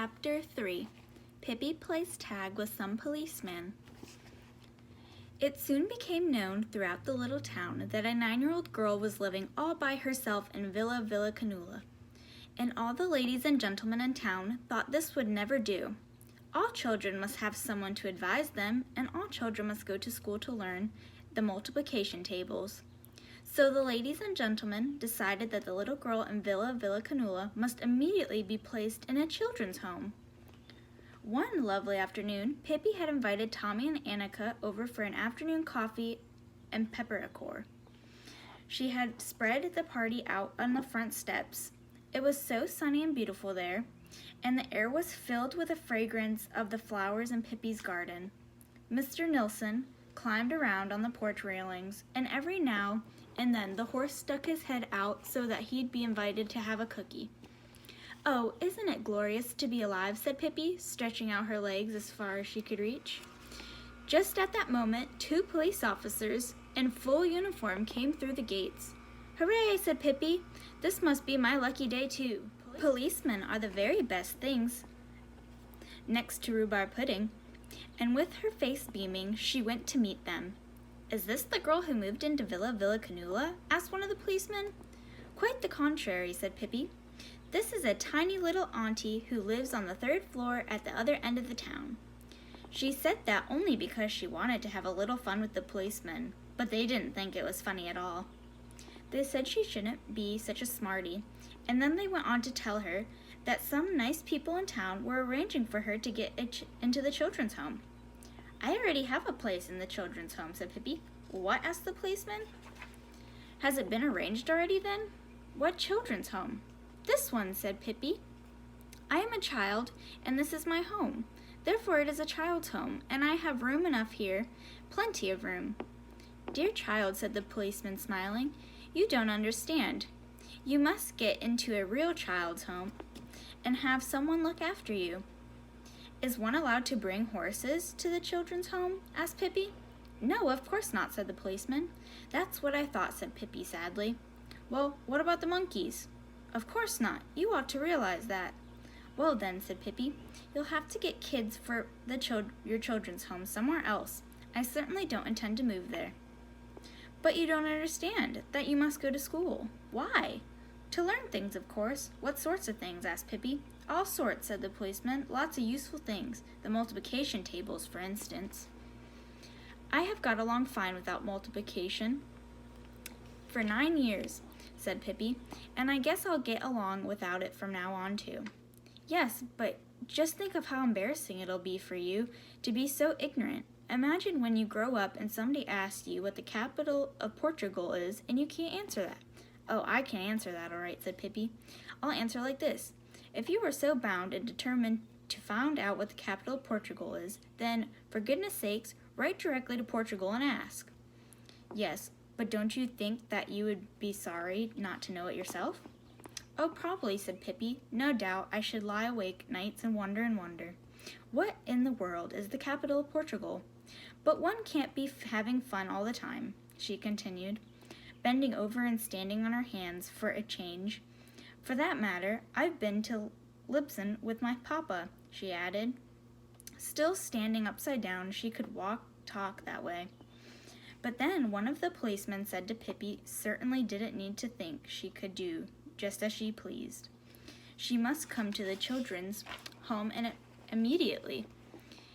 Chapter 3 Pippi Plays Tag with Some Policemen. It soon became known throughout the little town that a 9-year-old girl was living all by herself in Villa Villacanula, and all the ladies and gentlemen in town thought this would never do. All children must have someone to advise them, and all children must go to school to learn the multiplication tables. So the ladies and gentlemen decided that the little girl in Villa Villacanula must immediately be placed in a children's home. One lovely afternoon, Pippi had invited Tommy and Annika over for an afternoon coffee and peppercorn. She had spread the party out on the front steps. It was so sunny and beautiful there, and the air was filled with the fragrance of the flowers in Pippi's garden. Mr. Nilsson climbed around on the porch railings, and every now and then the horse stuck his head out so that he'd be invited to have a cookie. "Oh, isn't it glorious to be alive?" said Pippi, stretching out her legs as far as she could reach. Just at that moment, 2 police officers in full uniform came through the gates. "Hooray," said Pippi. "This must be my lucky day too. Policemen are the very best things, next to rhubarb pudding." And with her face beaming, she went to meet them. "Is this the girl who moved into Villa Villacanula?" asked one of the policemen. "Quite the contrary," said Pippi. "This is a tiny little auntie who lives on the 3rd floor at the other end of the town." She said that only because she wanted to have a little fun with the policemen, but they didn't think it was funny at all. They said she shouldn't be such a smarty, and then they went on to tell her that some nice people in town were arranging for her to get into the children's home. "I already have a place in the children's home," said Pippi. "What?" asked the policeman. "Has it been arranged already then?" "What children's home?" "This one," said Pippi. "I am a child, and this is my home. Therefore it is a child's home, and I have room enough here, plenty of room." "Dear child," said the policeman, smiling, "you don't understand. You must get into a real child's home and have someone look after you." "Is one allowed to bring horses to the children's home?" asked Pippi. "No, of course not," said the policeman. "That's what I thought," said Pippi sadly. "Well, what about the monkeys?" "Of course not. You ought to realize that." "Well then," said Pippi, "you'll have to get kids for your children's home somewhere else. I certainly don't intend to move there." "But you don't understand that you must go to school." "Why?" "To learn things, of course." "What sorts of things?" asked Pippi. "All sorts," said the policeman. "Lots of useful things. The multiplication tables, for instance." "I have got along fine without multiplication for 9 years," said Pippi, "and I guess I'll get along without it from now on too." "Yes, but just think of how embarrassing it'll be for you to be so ignorant. Imagine when you grow up and somebody asks you what the capital of Portugal is and you can't answer that." "Oh, I can answer that all right," said Pippi. "I'll answer like this. If you were so bound and determined to find out what the capital of Portugal is, then, for goodness sakes, write directly to Portugal and ask." "Yes, but don't you think that you would be sorry not to know it yourself?" "Oh, probably," said Pippi. "No doubt I should lie awake nights and wonder. What in the world is the capital of Portugal? But one can't be having fun all the time," she continued, bending over and standing on her hands for a change. "For that matter, I've been to Lisbon with my papa," she added. Still standing upside down, she could talk that way. But then one of the policemen said to Pippi certainly didn't need to think she could do just as she pleased. She must come to the children's home and immediately.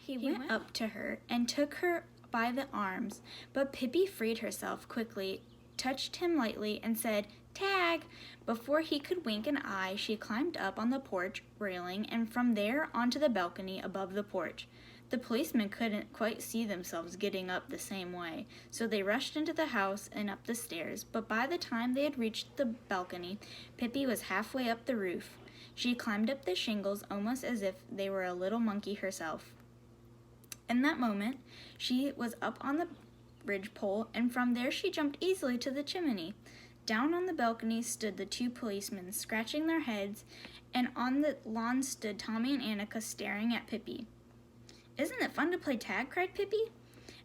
He went up to her and took her by the arms, but Pippi freed herself quickly, touched him lightly, and said, "Tag!" Before he could wink an eye, she climbed up on the porch railing and from there onto the balcony above the porch. The policemen couldn't quite see themselves getting up the same way, so they rushed into the house and up the stairs, but by the time they had reached the balcony, Pippi was halfway up the roof. She climbed up the shingles almost as if they were a little monkey herself. In that moment, she was up on the ridgepole, and from there she jumped easily to the chimney. Down on the balcony stood the 2 policemen, scratching their heads, and on the lawn stood Tommy and Annika staring at Pippi. "Isn't it fun to play tag?" cried Pippi.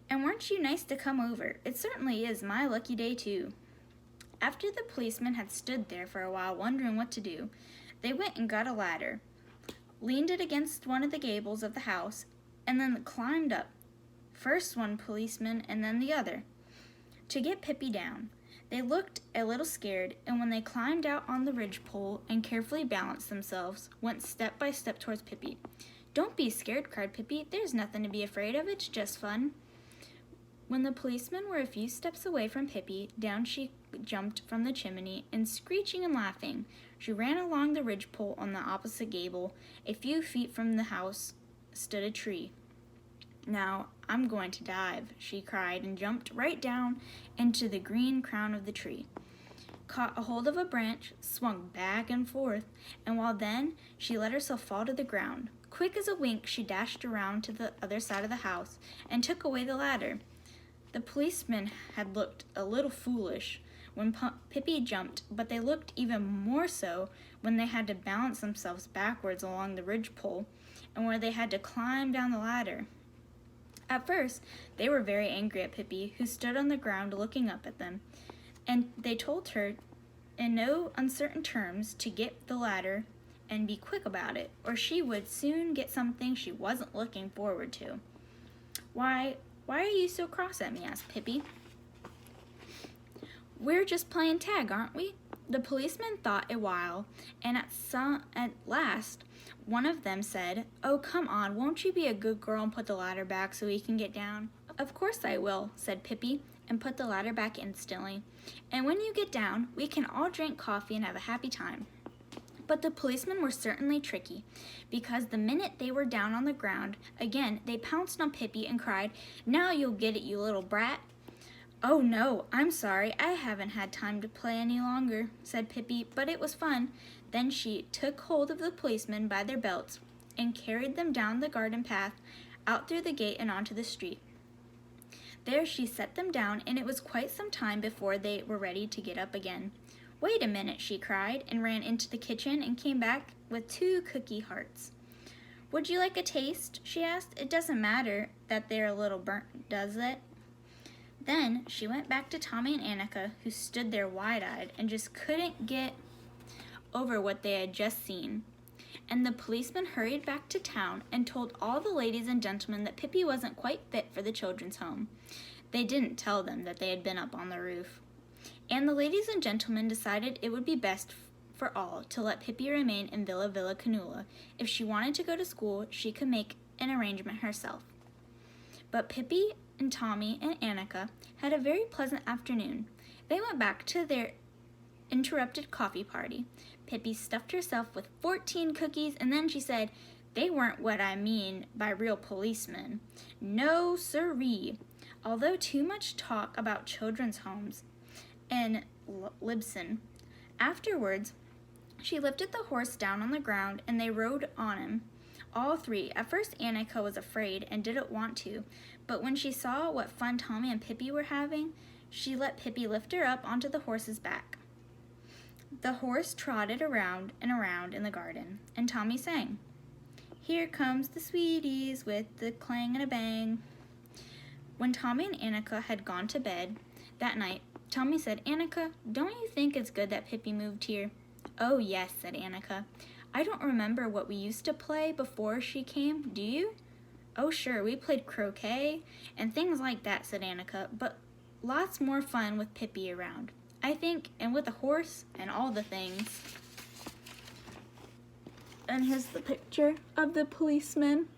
"And weren't you nice to come over? It certainly is my lucky day too." After the policemen had stood there for a while wondering what to do, they went and got a ladder. leaned it against one of the gables of the house, and then climbed up, first one policeman and then the other, to get Pippi down. They looked a little scared, and when they climbed out on the ridgepole and carefully balanced themselves, went step by step towards Pippi. "Don't be scared," cried Pippi. "There's nothing to be afraid of. It's just fun." When the policemen were a few steps away from Pippi, down she jumped from the chimney, and screeching and laughing, she ran along the ridgepole on the opposite gable. A few feet from the house stood a tree. "Now I'm going to dive," she cried, and jumped right down into the green crown of the tree, caught a hold of a branch, swung back and forth, and while then she let herself fall to the ground. Quick as a wink, she dashed around to the other side of the house and took away the ladder. The policemen had looked a little foolish when Pippi jumped, but they looked even more so when they had to balance themselves backwards along the ridgepole and where they had to climb down the ladder. At first, they were very angry at Pippi, who stood on the ground looking up at them, and they told her in no uncertain terms to get the ladder and be quick about it, or she would soon get something she wasn't looking forward to. Why are you so cross at me?" asked Pippi. "We're just playing tag, aren't we?" The policeman thought a while, and at last one of them said, "Oh, come on, won't you be a good girl and put the ladder back so we can get down?" "Of course I will," said Pippi, and put the ladder back instantly. "And when you get down, we can all drink coffee and have a happy time." But the policemen were certainly tricky, because the minute they were down on the ground, again they pounced on Pippi and cried, "Now you'll get it, you little brat." "Oh no, I'm sorry, I haven't had time to play any longer," said Pippi, "but it was fun." Then she took hold of the policemen by their belts and carried them down the garden path, out through the gate and onto the street. There she set them down, and it was quite some time before they were ready to get up again. "Wait a minute," she cried, and ran into the kitchen and came back with 2 cookie hearts. "Would you like a taste?" she asked. "It doesn't matter that they're a little burnt, does it?" Then she went back to Tommy and Annika, who stood there wide-eyed and just couldn't get over what they had just seen. And the policeman hurried back to town and told all the ladies and gentlemen that Pippi wasn't quite fit for the children's home. They didn't tell them that they had been up on the roof. And the ladies and gentlemen decided it would be best for all to let Pippi remain in Villa Canula. If she wanted to go to school, she could make an arrangement herself. But Pippi and Tommy and Annika had a very pleasant afternoon. They went back to their interrupted coffee party. Pippi stuffed herself with 14 cookies, and then she said, "They weren't what I mean by real policemen. No siree." Although too much talk about children's homes in Libsyn. Afterwards, she lifted the horse down on the ground, and they rode on him, all 3. At first, Annika was afraid and didn't want to, but when she saw what fun Tommy and Pippi were having, she let Pippi lift her up onto the horse's back. The horse trotted around and around in the garden, and Tommy sang, "Here comes the sweeties with the clang and a bang." When Tommy and Annika had gone to bed that night, Tommy said, "Annika, don't you think it's good that Pippi moved here?" "Oh, yes," said Annika. "I don't remember what we used to play before she came, do you?" "Oh, sure, we played croquet and things like that," said Annika, "but lots more fun with Pippi around, I think, and with a horse and all the things." And here's the picture of the policeman.